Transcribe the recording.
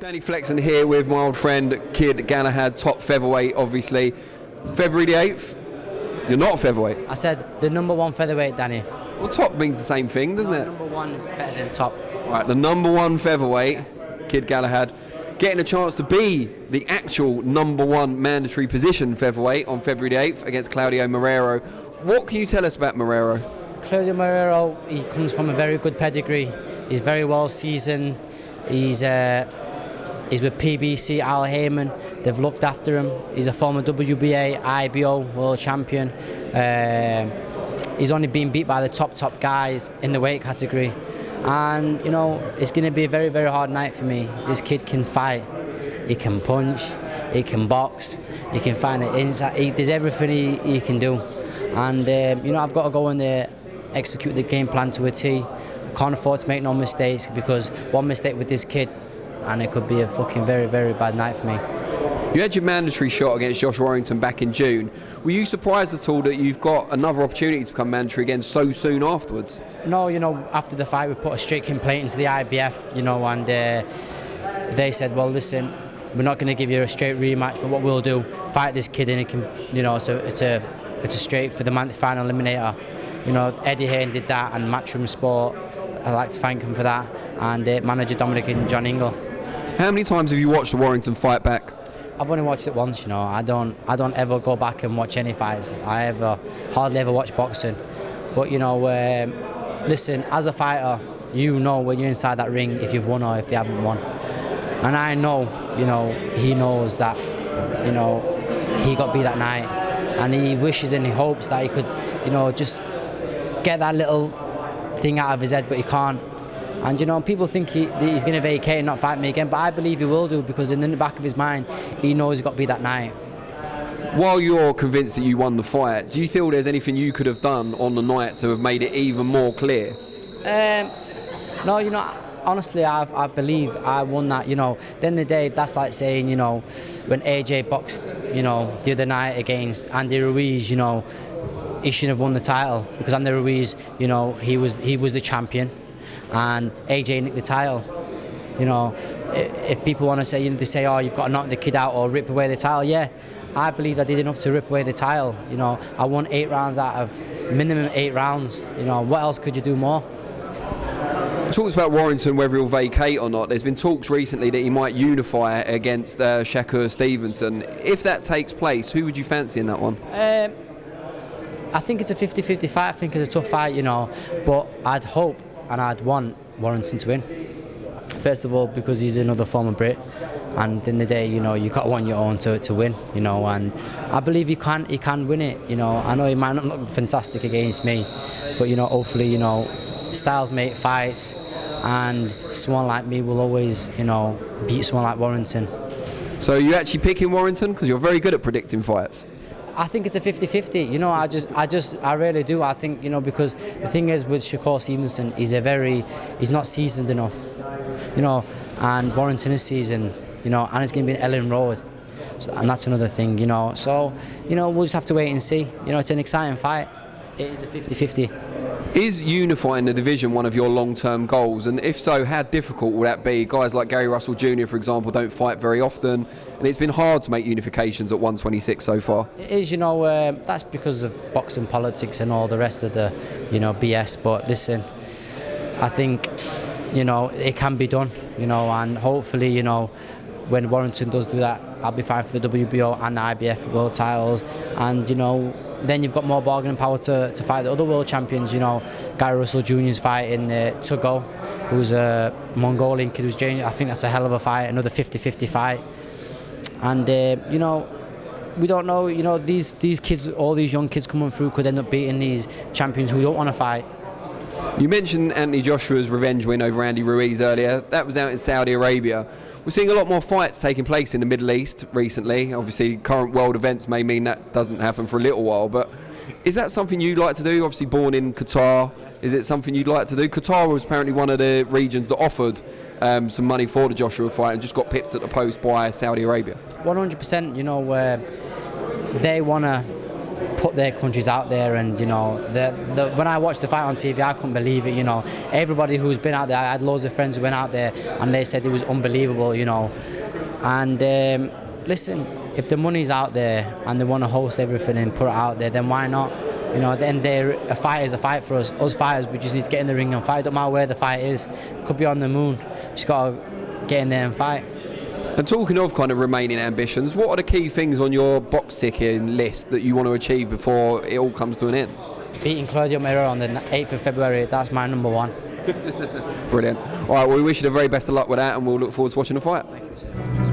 Danny Flexen here with my old friend Kid Galahad, top featherweight obviously. February the 8th, you're not a featherweight. I said the number one featherweight, Danny. Well, top means the same thing, doesn't it? Number one is better than top. Right, the number one featherweight, Kid Galahad, getting a chance to be the actual number one mandatory position featherweight on February the 8th against Claudio Marrera. What can you tell us about Marrera? Claudio Marrera, he comes from a very good pedigree. He's very well seasoned. He's with PBC, Al Heyman. They've looked after him. He's a former WBA, IBO world champion. He's only been beat by the top guys in the weight category. And, you know, it's going to be a very, very hard night for me. This kid can fight. He can punch. He can box. He can find it inside. There's everything he can do. And, you know, I've got to go in there, execute the game plan to a T. Can't afford to make no mistakes, because one mistake with this kid and it could be a fucking very, very bad night for me. You had your mandatory shot against Josh Warrington back in June. Were you surprised at all that you've got another opportunity to become mandatory again so soon afterwards? No, you know, after the fight we put a straight complaint into the IBF, you know, and they said, well, listen, we're not going to give you a straight rematch, but what we'll do, fight this kid and it can, you know, it's a straight for the final eliminator. You know, Eddie Hearn did that, and Matchroom Sport, I'd like to thank him for that, and manager Dominic and John Ingle. How many times have you watched the Warrington fight back? I've only watched it once, you know. I don't ever go back and watch any fights. I hardly ever watch boxing. But, you know, listen, as a fighter, you know when you're inside that ring if you've won or if you haven't won. And I know, you know, he knows that, you know, he got beat that night, and he wishes and he hopes that he could, you know, just get that little thing out of his head, but he can't. And, you know, people think he's going to vacate and not fight me again, but I believe he will do, because in the back of his mind, he knows he's got to be that night. While you're convinced that you won the fight, do you feel there's anything you could have done on the night to have made it even more clear? No, you know, honestly, I believe I won that. You know, at the end of the day, that's like saying, you know, when AJ boxed, you know, the other night against Andy Ruiz, you know, he shouldn't have won the title, because Andy Ruiz, you know, he was the champion, and AJ nicked the title. You know, if people want to say, you know, they say, oh, you've got to knock the kid out or rip away the title. Yeah, I believe I did enough to rip away the title. You know, I won 8 rounds out of minimum 8 rounds. You know, what else could you do more? Talks about Warrington, whether he'll vacate or not. There's been talks recently that he might unify against Shakur Stevenson. If that takes place, who would you fancy in that one? I think it's a 50-50 fight. I think it's a tough fight, you know, but I'd hope and I'd want Warrington to win. First of all, because he's another former Brit, and at the end of the day, you know, you got to want your own to win, you know, and I believe he can win it, you know. I know he might not look fantastic against me, but, you know, hopefully, you know, styles make fights, and someone like me will always, you know, beat someone like Warrington. So you're actually picking Warrington because you're very good at predicting fights? I think it's a 50-50, you know. I really do. I think, you know, because the thing is with Shakur Stevenson, he's not seasoned enough, you know, and Warrington is seasoned, you know, and it's going to be an Ellen Road, so, and that's another thing, you know. So, you know, we'll just have to wait and see. You know, it's an exciting fight. It is a 50-50. Is unifying the division one of your long-term goals? And if so, how difficult will that be? Guys like Gary Russell Jr., for example, don't fight very often, and it's been hard to make unifications at 126 so far. It is, you know, that's because of boxing politics and all the rest of the, you know, BS. But listen, I think, you know, it can be done, you know, and hopefully, you know, when Warrington does do that, I'll be fine for the WBO and the IBF world titles, and, you know, then you've got more bargaining power to fight the other world champions. You know, Gary Russell Jr.'s fighting Tugo, who's a Mongolian kid who's Junior. I think that's a hell of a fight, another 50-50 fight. And, you know, we don't know, you know, these kids, all these young kids coming through could end up beating these champions who don't want to fight. You mentioned Anthony Joshua's revenge win over Andy Ruiz earlier. That was out in Saudi Arabia. We're seeing a lot more fights taking place in the Middle East recently. Obviously, current world events may mean that doesn't happen for a little while, but is that something you'd like to do? Obviously born in Qatar, is it something you'd like to do? Qatar was apparently one of the regions that offered some money for the Joshua fight and just got pipped at the post by Saudi Arabia. 100%, you know, they want to put their countries out there. And you know, when I watched the fight on TV, I couldn't believe it. You know, everybody who's been out there, I had loads of friends who went out there and they said it was unbelievable. You know, and listen, if the money's out there and they want to host everything and put it out there, then why not? You know, at the end of a fight is a fight for us. Us fighters, we just need to get in the ring and fight. Don't matter where the fight is. Could be on the moon. Just got to get in there and fight. And talking of kind of remaining ambitions, what are the key things on your box ticking list that you want to achieve before it all comes to an end? Beating Claudio Marrera on the 8th of February, that's my number one. Brilliant. All right, well, we wish you the very best of luck with that, and we'll look forward to watching the fight. Thank you, sir.